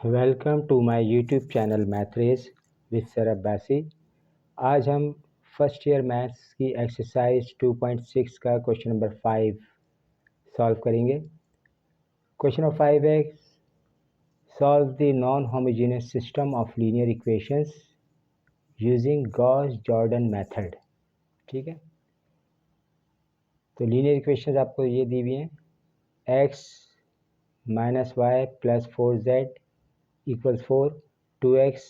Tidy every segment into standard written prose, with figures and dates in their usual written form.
Welcome to my YouTube channel math race with sir Abbasi. आज हम first year maths की exercise 2.6 का question number 5 solve करेंगे। Question number 5 है solve the non homogeneous system of linear equations using Gauss Jordan method. ठीक है, तो linear equations आपको ये दी हुई हैं, x minus y plus 4z equals 4, 2x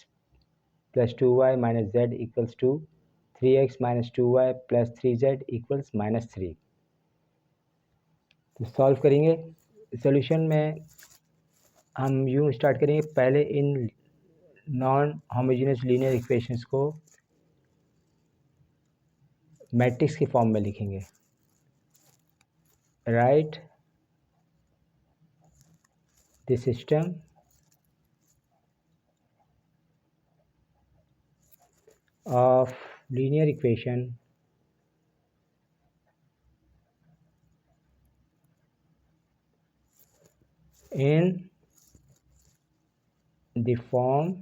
plus 2y minus z equals 2, 3x minus 2y plus 3z equals minus 3। तो solve करेंगे। Solution में हम यूँ स्टार्ट करेंगे, पहले in non homogeneous linear equations को मैट्रिक्स की फॉर्म में लिखेंगे। Right the system of linear equation in the form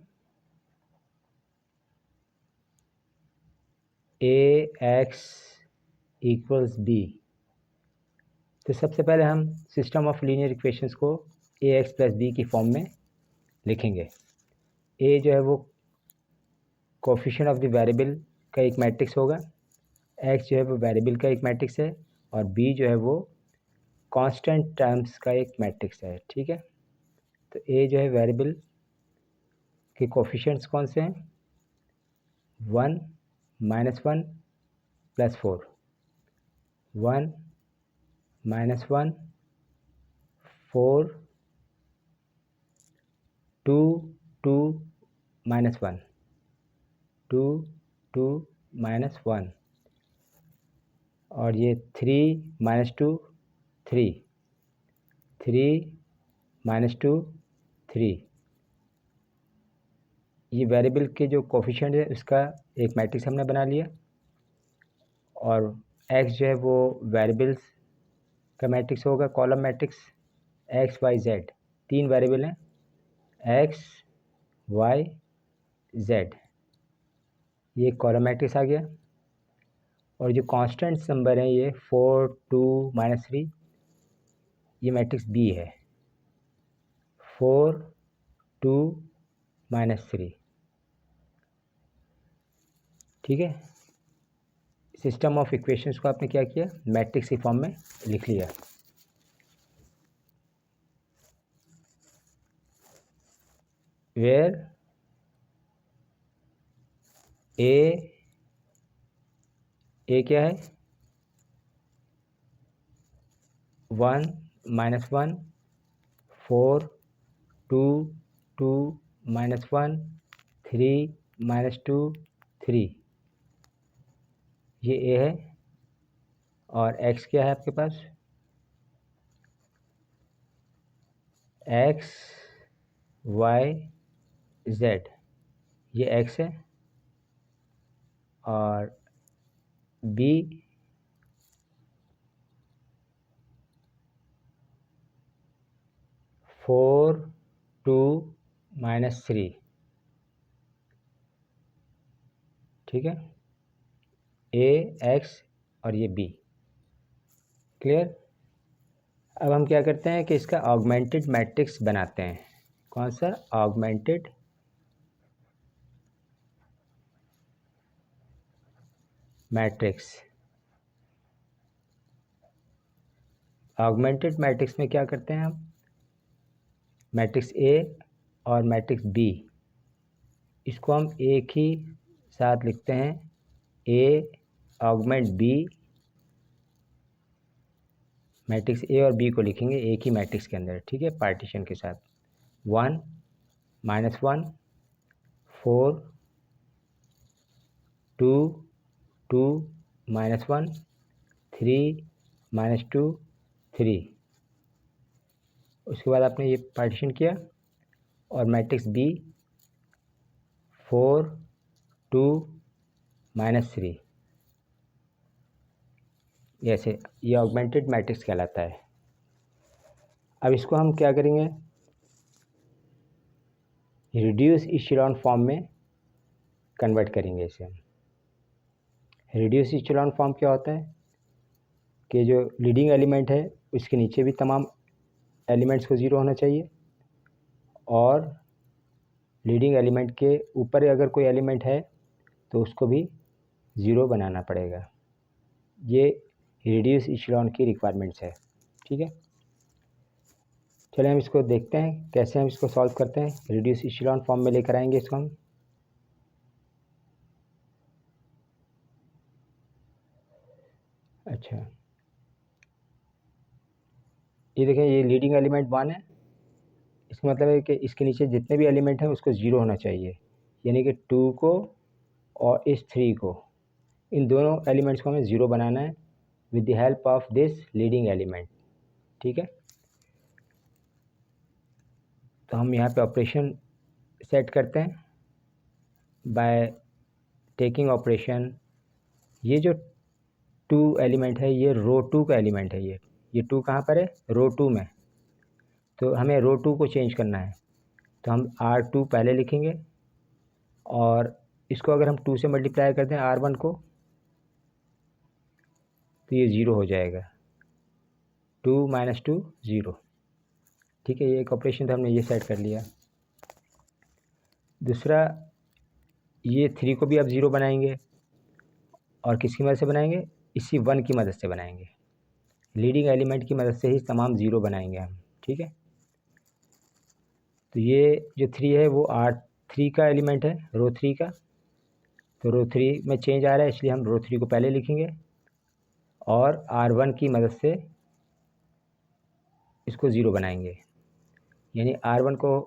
ax equals b। तो सबसे पहले हम सिस्टम ऑफ लीनियर इक्वेशंस को ax प्लस बी की फॉर्म में लिखेंगे। a जो है वो कोफिशिएंट ऑफ द वेरिएबल का एक मैट्रिक्स होगा, x जो है वो वेरिएबल का एक मैट्रिक्स है, और b जो है वो कांस्टेंट टर्म्स का एक मैट्रिक्स है। ठीक है, तो a जो है वेरिएबल के कोफिशिएंट्स कौन से हैं, 1 minus 1 plus 4, 1 minus 1 4 2 2 minus 1 2 2 minus 1, और ये 3 माइनस 2 3 3 माइनस 2 3। ये वेरिएबल के जो कोफिशिएंट है उसका एक मैट्रिक्स हमने बना लिया, और x जो है वो वेरिएबल्स का मैट्रिक्स होगा, column matrix x y z, तीन वेरिएबल हैं x y z, ये कॉलम मैट्रिक्स आ गया। और जो कांस्टेंट नंबर हैं ये 4 2 माइनस 3, ये मैट्रिक्स B है, 4 2 माइनस 3। ठीक है, सिस्टम ऑफ इक्वेशंस को आपने क्या किया, मैट्रिक्स की फॉर्म में लिख लिया। वेयर ए क्या है, 1 माइनस 1 4 2 2 माइनस 1 3 माइनस 2 3, ये ए है। और x क्या है आपके पास, x y z, ये x है, और b 4 2 माइनस 3। ठीक है, a x और ये b। क्लियर। अब हम क्या करते हैं कि इसका ऑगमेंटेड मैट्रिक्स बनाते हैं। कौन सा, ऑगमेंटेड मैट्रिक्स। ऑगमेंटेड मैट्रिक्स में क्या करते हैं हम, मैट्रिक्स ए और मैट्रिक्स बी, इसको हम एक ही साथ लिखते हैं, ए ऑगमेंट बी। मैट्रिक्स ए और बी को लिखेंगे एक ही मैट्रिक्स के अंदर। ठीक है, पार्टीशन के साथ, 1 माइनस 1 4 2 2 माइनस 1 3 माइनस 2 3। उसके बाद आपने ये पार्टीशन किया, और मैट्रिक्स बी 4 2 माइनस 3, ऐसे ये ऑगमेंटेड मैट्रिक्स कहलाता है। अब इसको हम क्या करेंगे, रिड्यूस इचेलॉन फॉर्म में कन्वर्ट करेंगे इसे हम। रिड्यूस इचेलॉन फॉर्म क्या होता है कि जो लीडिंग एलिमेंट है उसके नीचे भी तमाम एलिमेंट्स को ज़ीरो होना चाहिए, और लीडिंग एलिमेंट के ऊपर अगर कोई एलिमेंट है तो उसको भी ज़ीरो बनाना पड़ेगा। ये रिड्यूस इचेलॉन की रिक्वायरमेंट्स है। ठीक है, चलिए हम इसको देखते हैं कैसे हम इसको सॉल्व करते हैं। रिड्यूस इचेलॉन फॉर्म में लेकर आएंगे इसको हम। अच्छा, ये देखें, ये लीडिंग एलिमेंट 1 है। इसका मतलब है कि इसके नीचे जितने भी एलिमेंट हैं उसको ज़ीरो होना चाहिए, यानी कि 2 को और इस 3 को, इन दोनों एलिमेंट्स को हमें ज़ीरो बनाना है with the help of this leading element. ठीक है, तो हम यहाँ पे ऑपरेशन सेट करते हैं बाय टेकिंग ऑपरेशन। ये जो 2 एलिमेंट है ये रो 2 का एलिमेंट है। ये 2 कहाँ पर है? रो 2 में। तो हमें रो 2 को चेंज करना है, तो हम R2 पहले लिखेंगे, और इसको अगर हम 2 से मल्टीप्लाई करते हैं R1 को, तो ये ज़ीरो हो जाएगा। 2 - 2 ज़ीरो। ठीक है, ये एक ऑपरेशन था, हमने ये सेट कर लिया। दूसरा, ये 3 को भी अब ज़ीरो बनाएंगे, और किसकी मदद से बनाएंगे? इसी 1 की मदद से बनाएंगे। लीडिंग एलिमेंट की मदद से ही तमाम ज़ीरो बनाएंगे हम। ठीक है, तो ये जो 3 है वो R3 का एलिमेंट है, रो 3 का। तो रो 3 में चेंज आ रहा है, इसलिए हम रो 3 को पहले लिखेंगे, और R1 की मदद से इसको ज़ीरो बनाएंगे। यानी R1 को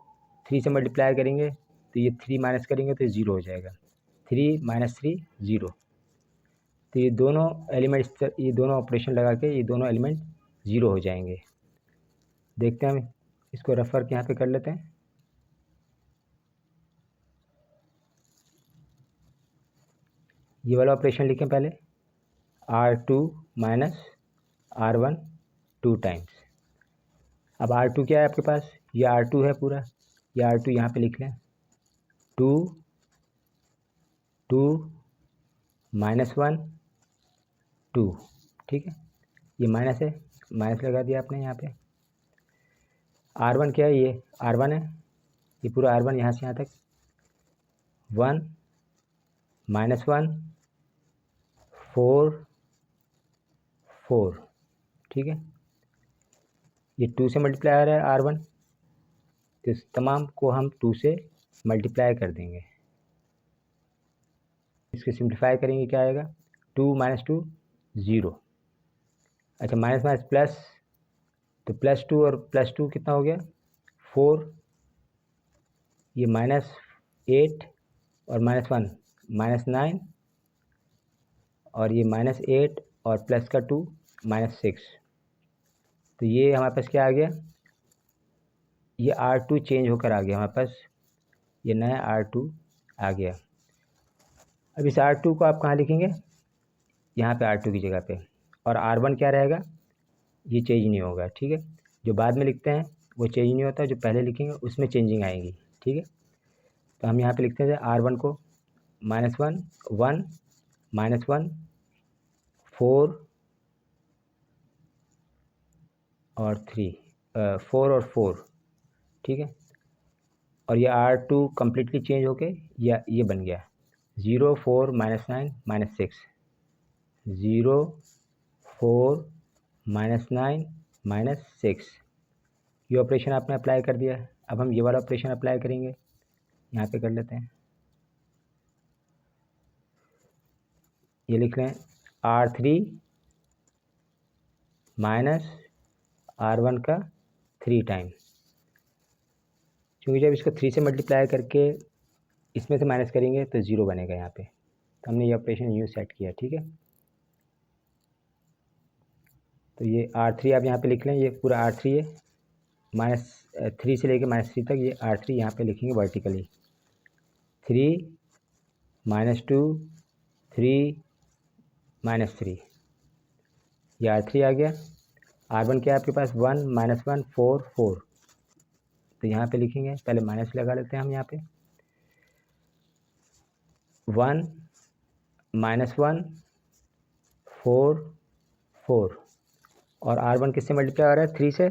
3 से मल्टीप्लाई करेंगे तो ये 3 माइनस करेंगे तो ये ज़ीरो हो जाएगा। 3 - 3 ज़ीरो। तो ये दोनों एलिमेंट्स, ये दोनों ऑपरेशन लगा के ये दोनों एलिमेंट ज़ीरो हो जाएंगे। देखते हैं, हम इसको रफ वर्क यहाँ पे कर लेते हैं। ये वाला ऑपरेशन लिखें पहले, R2 - R1 2 टाइम्स। अब R2 क्या है आपके पास? ये R2 है पूरा, ये R2 यहाँ पे लिख लें। 2 2 -1 2। ठीक है, ये माइनस है, माइनस लगा दिया आपने यहाँ पे। R1 क्या है? ये R1 है, ये पूरा R1 यहाँ से यहाँ तक। 1 -1 4 4। ठीक है, ये 2 से मल्टीप्लाई आ रहा है R1, तो इस तमाम को हम 2 से मल्टीप्लाई कर देंगे। इसको सिंप्लीफाई करेंगे, क्या आएगा? 2 - 2 ज़ीरो। अच्छा, माइनस माइनस प्लस, तो +2 और +2 कितना हो गया? 4। ये -8 और -1 -9, और ये -8 और प्लस का 2 -6। तो ये हमारे पास क्या आ गया? ये R2 चेंज होकर आ गया हमारे पास, ये नया R2 आ गया। अब इस R2 को आप कहाँ लिखेंगे? यहाँ पे R2 की जगह पे, और R1 क्या रहेगा? ये चेंज नहीं होगा। ठीक है, जो बाद में लिखते हैं वो चेंज नहीं होता, जो पहले लिखेंगे उसमें चेंजिंग आएगी। ठीक है, तो हम यहाँ पे लिखते हैं R1 को -1 1 -1 4 और 3 4 और 4। ठीक है, और ये R2 कम्प्लीटली चेंज होके ये बन गया 0 4 -9 -6 0 4 -9 -6। ये ऑपरेशन आपने अप्लाई कर दिया। अब हम ये वाला ऑपरेशन अप्लाई करेंगे, यहाँ पे कर लेते हैं। ये लिख लें R3 -R1 का 3 टाइम, क्योंकि जब इसको 3 से मल्टीप्लाई करके इसमें से माइनस करेंगे तो ज़ीरो बनेगा यहाँ पे। तो हमने ये ऑपरेशन यूँ सेट किया। ठीक है, तो ये R3 आप यहाँ पे लिख लें, ये पूरा R3 है, -3 से लेके -3 तक ये R3 यहाँ पे लिखेंगे वर्टिकली। 3 -2 3 -3, ये R3 आ गया। R1 क्या है आपके पास? 1 -1 4 4। तो यहाँ पे लिखेंगे, पहले माइनस लगा लेते हैं हम यहाँ पे, 1 -1 4 4 और R1 किससे मल्टीप्लाई हो रहा है 3 से,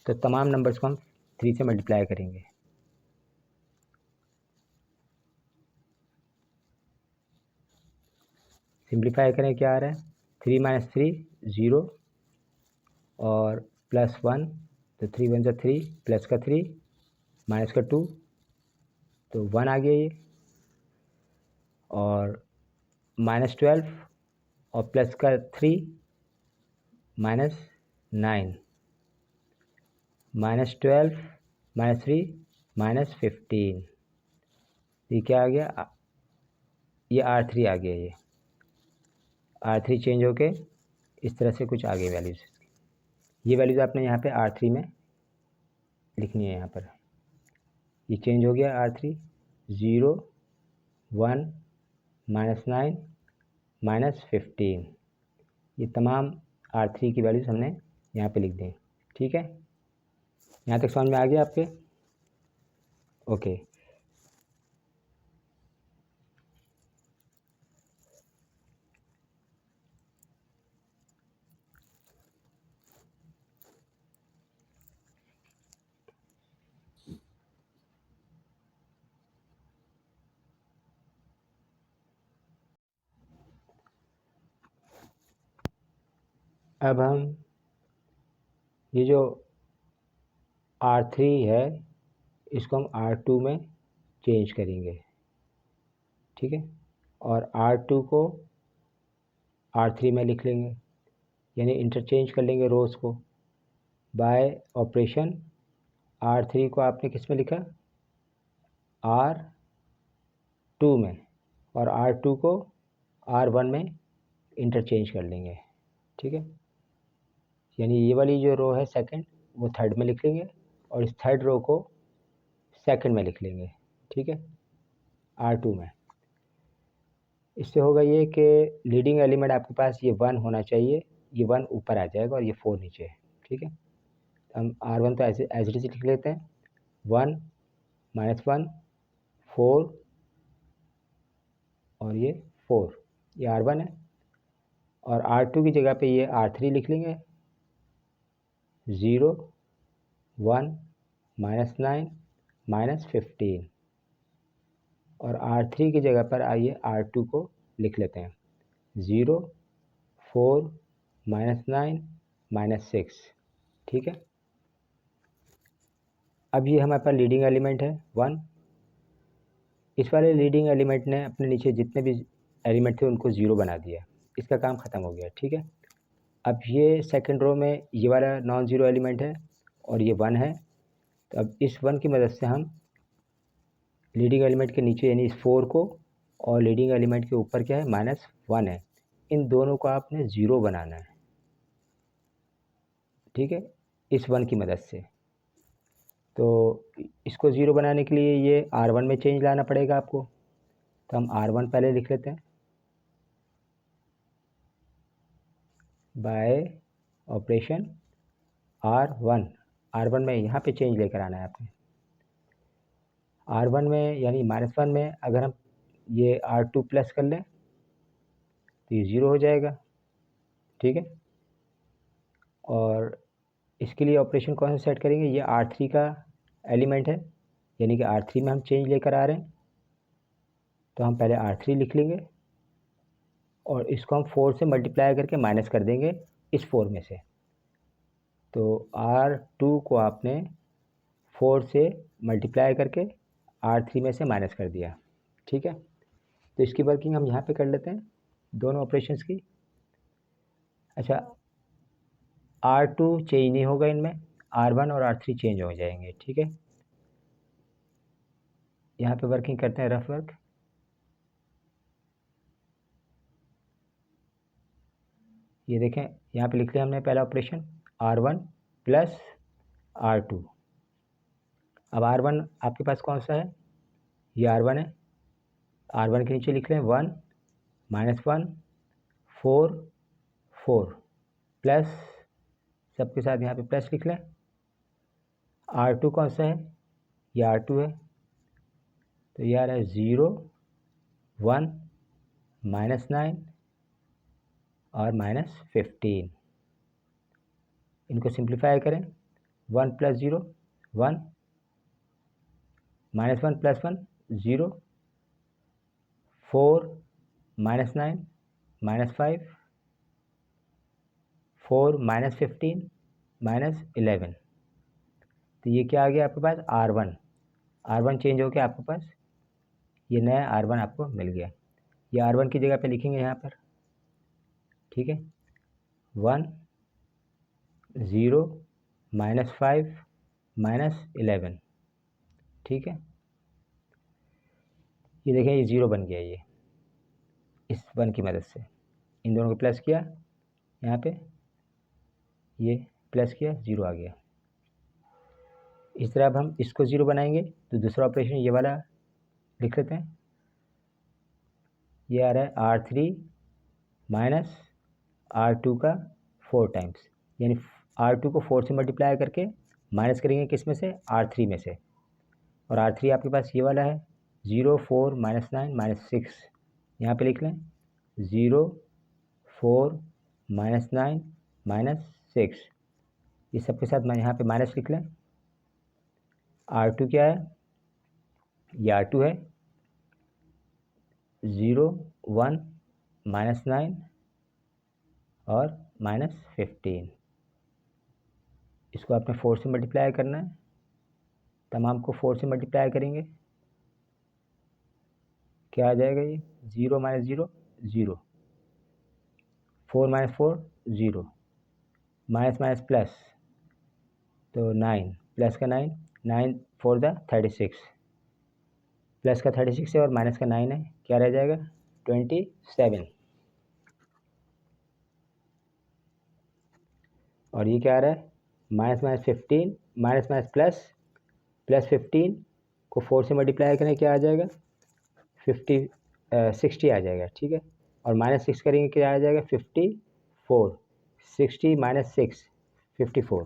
तो तमाम नंबर्स को हम 3 से मल्टीप्लाई करेंगे। सिंप्लीफाई करें, क्या आ रहा है 3 - 3 0 और +1, तो 3 × 1 = 3, प्लस का 3 माइनस का 2, तो 1 आ गया ये, और -12 और प्लस का 3 -9, -12 -3 -15, ये क्या आ गया, ये R3 आ गया, ये R3 चेंज होके इस तरह से कुछ आ गई वैल्यूज़। ये वैल्यूज़ आपने यहाँ पे R3 में लिखनी है। यहाँ पर ये चेंज हो गया R3 0 1 -9 -15, ये तमाम R3 की वैल्यूज़ हमने यहाँ पे लिख दी। ठीक है, यहाँ तक समझ में आ गया आपके? ओके। अब हम ये जो R3 है इसको हम R2 में चेंज करेंगे। ठीक है, और R2 को R3 में लिख लेंगे, यानी इंटरचेंज कर लेंगे रोज़ को। बाय ऑपरेशन R3 को आपने किस में लिखा, R2 में, और R2 को R1 में इंटरचेंज कर लेंगे। ठीक है, यानी ये वाली जो रो है सेकंड, वो थर्ड में लिख लेंगे और इस थर्ड रो को सेकंड में लिख लेंगे। ठीक है, R2 में। इससे होगा ये कि लीडिंग एलिमेंट आपके पास ये 1 होना चाहिए, ये 1 ऊपर आ जाएगा और ये 4 नीचे है। ठीक है, हम R1 तो ऐसे एज इट इज लिख लेते हैं, 1 -1 4 और ये 4, ये R1 है, और R2 की जगह पे ये R3 लिख लेंगे, 0 1 -9 -15, और R3 की जगह पर आइए R2 को लिख लेते हैं, 0 4 -9 -6। ठीक है, अब ये हमारे पास लीडिंग एलिमेंट है 1। इस वाले लीडिंग एलिमेंट ने अपने नीचे जितने भी एलिमेंट थे उनको 0 बना दिया, इसका काम ख़त्म हो गया। ठीक है, अब ये सेकंड रो में ये वाला नॉन ज़ीरो एलिमेंट है और ये 1 है, तो अब इस 1 की मदद से हम लीडिंग एलिमेंट के नीचे यानी इस 4 को, और लीडिंग एलिमेंट के ऊपर क्या है -1 है, इन दोनों को आपने 0 बनाना है। ठीक है, इस 1 की मदद से। तो इसको 0 बनाने के लिए ये R1 में चेंज लाना पड़ेगा आपको, तो हम R1 पहले लिख लेते हैं, बाय ऑपरेशन R1 में यहाँ पे चेंज लेकर आना है आपने। R1 में यानी -1 में अगर हम ये R2 प्लस कर लें तो ये 0 हो जाएगा। ठीक है, और इसके लिए ऑपरेशन कौन सा सेट करेंगे, ये R3 का एलिमेंट है, यानी कि R3 में हम चेंज लेकर आ रहे हैं, तो हम पहले R3 लिख लेंगे और इसको हम 4 से मल्टीप्लाई करके माइनस कर देंगे इस 4 में से। तो R2 को आपने 4 से मल्टीप्लाई करके R3 में से माइनस कर दिया। ठीक है, तो इसकी वर्किंग हम यहाँ पे कर लेते हैं दोनों ऑपरेशंस की। अच्छा, R2 चेंज नहीं होगा इनमें, R1 और R3 चेंज हो जाएंगे। ठीक है, यहाँ पे वर्किंग करते हैं रफ वर्क। ये देखें, यहाँ पे लिख लिया हमने पहला ऑपरेशन R1 प्लस R2। अब R1 आपके पास कौन सा है, ये R1 है, R1 के नीचे लिख लें 1 -1 4 4 प्लस, सबके साथ यहाँ पे प्लस लिख लें। R2 कौन सा है, ये R2 है, तो ये आ रहा है 0 1 -9 और -15। इनको सिंप्लीफाई करें, 1 + 0 1, -1 + 1 0, 4 -9 -5, 4 -15 -11। तो ये क्या आ गया आपके पास R1 चेंज हो गया आपके पास, ये नया R1 आपको मिल गया। ये R1 की जगह पे लिखेंगे यहाँ पर, ठीक है, 1 0 -5 -11, ठीक है। ये देखें ये 0 बन गया, ये इस 1 की मदद से इन दोनों को प्लस किया, यहाँ पे ये प्लस किया, 0 आ गया। इस तरह अब हम इसको 0 बनाएंगे तो दूसरा ऑपरेशन ये वाला लिख लेते हैं। ये आ रहा है R3 माइनस R2 का 4 टाइम्स, यानी R2 को 4 से मल्टीप्लाई करके माइनस करेंगे किस में से, R3 में से। और R3 आपके पास ये वाला है 0 4 -9 -6, यहाँ पे लिख लें 0 4 -9 -6। ये सब के साथ मैं यहाँ पे माइनस लिख लें। R2 क्या है, ये R2 है 0 1 -9 और -15। इसको आपने 4 से मल्टीप्लाई करना है, तमाम को 4 से मल्टीप्लाई करेंगे, क्या आ जाएगा, ये 0 -0 0, 4 -4 0, माइनस माइनस प्लस, तो 9 प्लस का 9, 9 4 द 36, प्लस का 36 है और माइनस का 9 है, क्या रह जाएगा 27। और ये क्या आ रहा है -15 माइनस प्लस, प्लस 15 को 4 से मल्टीप्लाई करें, क्या आ जाएगा 60 आ जाएगा, ठीक है। और -6 करेंगे, क्या आ जाएगा 54, 60 - 6 54।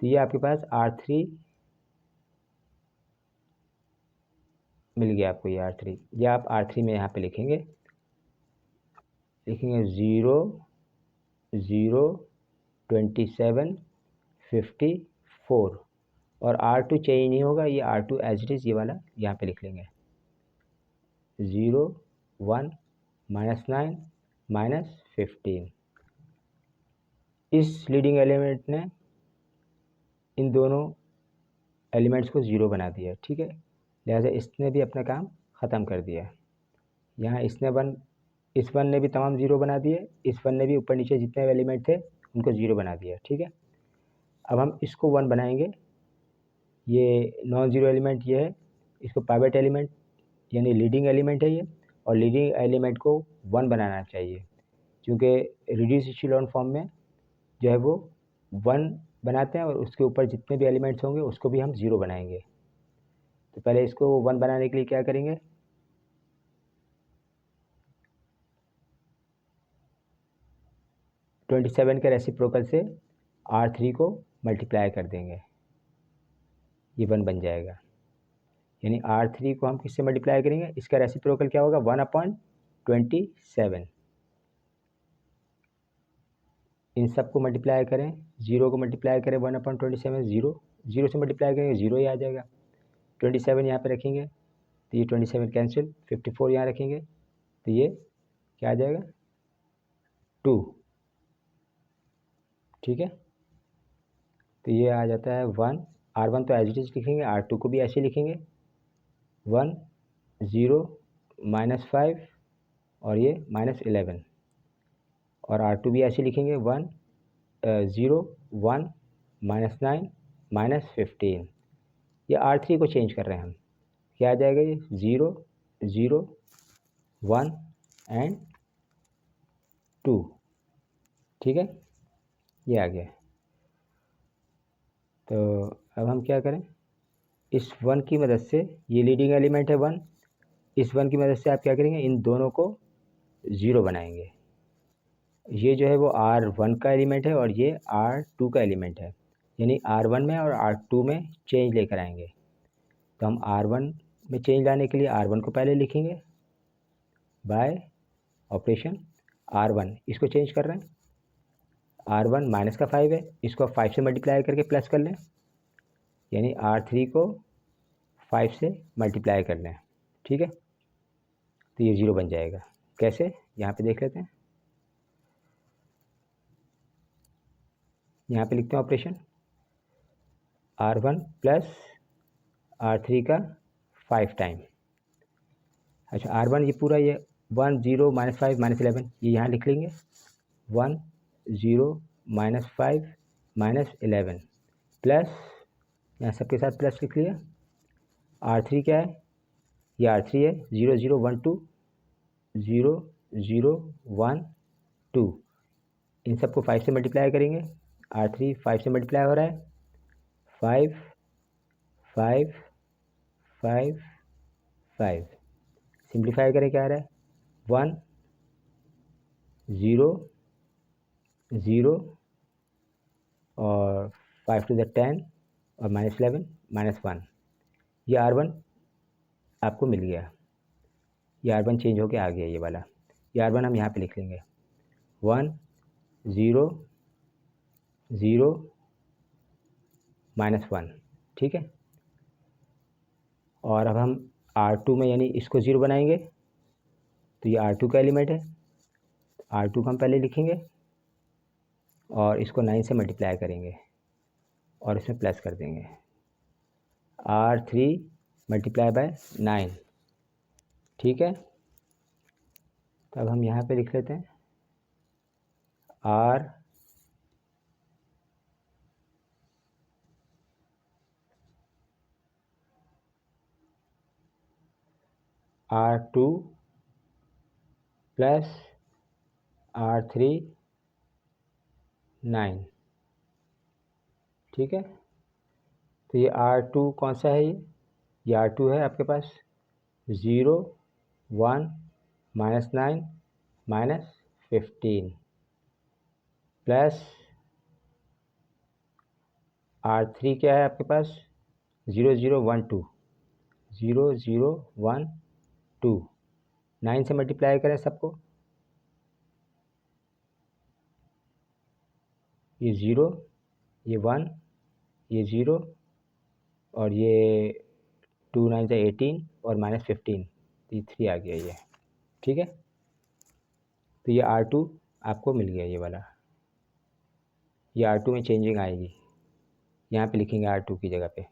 तो ये आपके पास R3 मिल गया आपको, ये R3। ये आप R3 में यहाँ पे लिखेंगे 0 0 27 54, और R2 चेंज नहीं होगा, ये R2 एज इट इज़ ये वाला यहाँ पे लिख लेंगे 0 1 -9 -15। इस लीडिंग एलिमेंट ने इन दोनों एलिमेंट्स को 0 बना दिया, ठीक है। लिहाजा इसने भी अपना काम ख़त्म कर दिया। यहाँ इस 1 ने भी तमाम 0 बना दिए, इस 1 ने भी ऊपर नीचे जितने एलिमेंट थे उनको 0 बना दिया, ठीक है। अब हम इसको 1 बनाएंगे, ये नॉन ज़ीरो एलिमेंट ये है, इसको पाइवट एलिमेंट यानी लीडिंग एलिमेंट है ये, और लीडिंग एलिमेंट को 1 बनाना चाहिए, क्योंकि रिड्यूस इचेलॉन फॉर्म में जो है वो 1 बनाते हैं और उसके ऊपर जितने भी एलिमेंट्स होंगे उसको भी हम 0 बनाएंगे। तो पहले इसको 1 बनाने के लिए क्या करेंगे, (27) के रेसिप्रोकल से R3 को मल्टीप्लाई कर देंगे, ये 1 बन जाएगा। यानी R3 को हम किससे मल्टीप्लाई करेंगे, इसका रेसिप्रोकल क्या होगा 1/27। इन सब को मल्टीप्लाई करें, 0 को मल्टीप्लाई करें 1/27, 0 से मल्टीप्लाई करेंगे 0 ही आ जाएगा। 27 यहाँ पे रखेंगे तो ये 27 कैंसिल, 54 यहाँ रखेंगे तो ये क्या आ जाएगा 2, ठीक है। तो ये आ जाता है 1, R1 तो एज इट इज़ लिखेंगे, R2 को भी ऐसे लिखेंगे 1 0 -5 और ये -11, और R2 भी ऐसे लिखेंगे 1 0 1 -9 -15। ये R3 को चेंज कर रहे हैं हम, क्या आ जाएगा ये 0 0 1 एंड 2, ठीक है, ये आ गया। तो अब हम क्या करें, इस 1 की मदद से, ये लीडिंग एलिमेंट है 1, इस 1 की मदद से आप क्या करेंगे, इन दोनों को 0 बनाएंगे। ये जो है वो R1 का एलिमेंट है और ये R2 का एलिमेंट है, यानी R1 में और R2 में चेंज लेकर आएंगे। तो हम R1 में चेंज लाने के लिए R1 को पहले लिखेंगे बाय ऑपरेशन R1, इसको चेंज कर रहे हैं। R1 माइनस का 5 है, इसको 5 से मल्टीप्लाई करके प्लस कर लें, यानी R3 को 5 से मल्टीप्लाई कर लें। ठीक है, तो ये 0 बन जाएगा। कैसे, यहाँ पे देख लेते हैं। यहाँ पे लिखते हैं ऑपरेशन R1 प्लस R3 का 5 टाइम। अच्छा, R1 ये पूरा ये 1 0 माइनस 5 माइनस 11 ये यहाँ लिख लेंगे। 1 0 माइनस 5 माइनस 11 प्लस, यहाँ सबके साथ प्लस लिख लिया। R3 क्या है, ये R3 है 0 0 1 2 0 0 1 2, इन सबको 5 से मल्टीप्लाई करेंगे। R3 5 से मल्टीप्लाई हो रहा है, 5 5 5 5, सिंप्लीफाई करें क्या आ रहा है, 1 0 0 और 5 to the 10 और माइनस 11 माइनस 1, ये R1 आपको मिल गया। ये R1 चेंज होके आ गया ये वाला। ये R1 हम यहाँ पे लिख लेंगे 1 0 0 माइनस 1। ठीक है, और अब हम R2 में यानी इसको 0 बनाएंगे, तो ये R2 का एलिमेंट है। R2 को हम पहले लिखेंगे और इसको 9 से मल्टीप्लाई करेंगे और इसमें प्लस कर देंगे। R3 multiply by 9। ठीक है, तो अब हम यहाँ पे लिख लेते हैं R2 प्लस R3 9। ठीक है, तो ये R2 कौन सा है, ये R2 है आपके पास 0 1 माइनस 9 माइनस 15 प्लस R3 क्या है आपके पास 0 0 1 2 0 0 1 2, 9 से मल्टीप्लाई करें सबको, ये 0 ये 1 ये 0 और ये 2 9 से 18 और माइनस 15, तो ये 3 आ गया ये। ठीक है, तो ये R2 आपको मिल गया ये वाला। ये R2 में चेंजिंग आएगी, यहाँ पे लिखेंगे R2 की जगह पे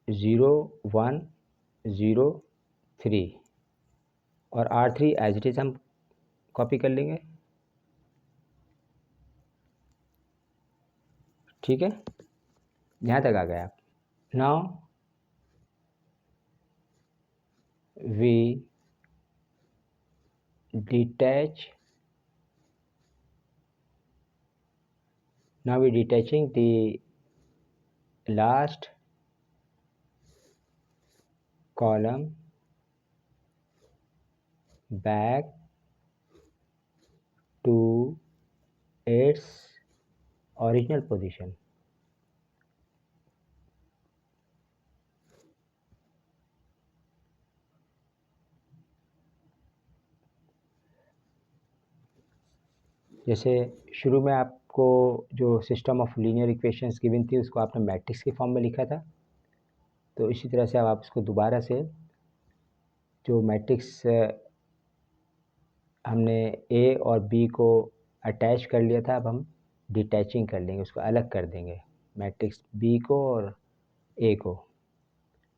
0 1 0 3 और R3 एज इट इज़ हम कॉपी कर लेंगे। ठीक है, यहाँ तक आ गए आप। Now we detach, now we detaching the last column back to its original position. जैसे शुरू में आपको जो system of linear equations given थी उसको आपने मैट्रिक्स के फॉर्म में लिखा था, तो इसी तरह से अब आप इसको दोबारा से जो मैट्रिक्स हमने ए और बी को अटैच कर लिया था, अब हम डिटैचिंग कर लेंगे, उसको अलग कर देंगे, मैट्रिक्स बी को और ए को।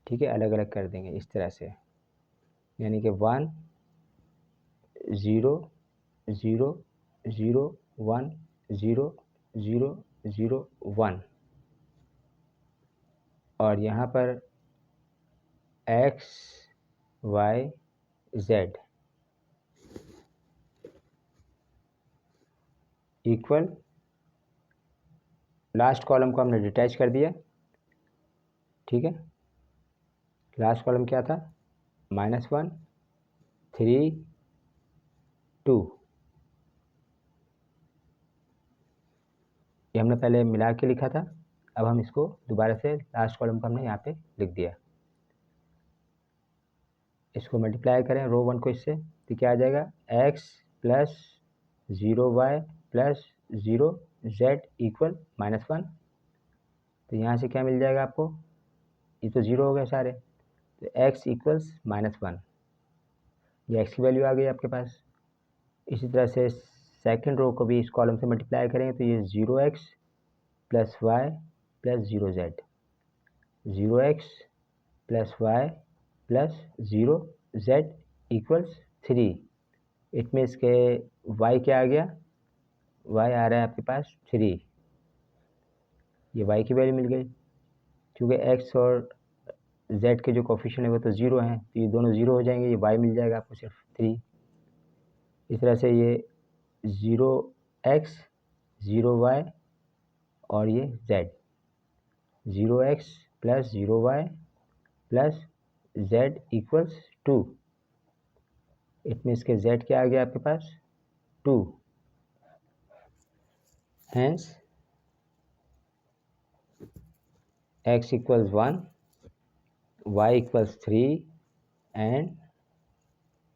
ठीक है, अलग अलग कर देंगे इस तरह से, यानी कि 1 0 0 0 1 0 0 0 1 और यहाँ पर x y z equal, last column को हमने डिटैच कर दिया। ठीक है, लास्ट कॉलम क्या था, -1 3 2, ये हमने पहले मिला के लिखा था, अब हम इसको दोबारा से लास्ट कॉलम को हमने यहाँ पे लिख दिया। इसको मल्टीप्लाई करें रो 1 को इससे, तो क्या आ जाएगा, x plus 0y plus 0z equal -1। तो यहाँ से क्या मिल जाएगा आपको, ये तो 0 हो गए सारे, तो x इक्वल्स -1, ये x की वैल्यू आ गई आपके पास। इसी तरह से सेकंड रो को भी इस कॉलम से मल्टीप्लाई करेंगे तो ये 0x plus y plus 0z, 0x plus y plus 0z equals 3। It means के y क्या आ गया, y आ रहा है आपके पास 3, ये y की वैल्यू मिल गई। क्योंकि x और z के जो कोफिशिएंट है वो तो 0 हैं, तो ये दोनों 0 हो जाएंगे, ये y मिल जाएगा आपको सिर्फ 3। इस तरह से ये 0x 0y और ये z, 0x plus 0y plus z equals 2। It means के z क्या आ गया आपके पास 2। Hence x equals 1, y equals 3 and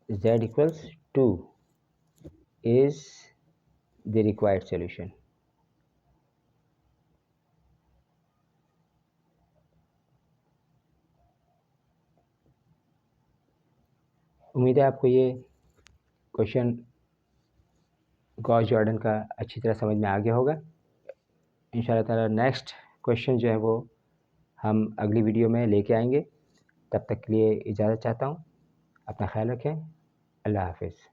z equals 2 is the required solution. उम्मीद है आपको ये क्वेश्चन गॉस जॉर्डन का अच्छी तरह समझ में आ गया होगा। इंशाल्लाह ताला नेक्स्ट क्वेश्चन जो है वो हम अगली वीडियो में लेके आएंगे। तब तक के लिए इजाज़त चाहता हूँ। अपना ख्याल रखें। अल्लाह हाफिज़।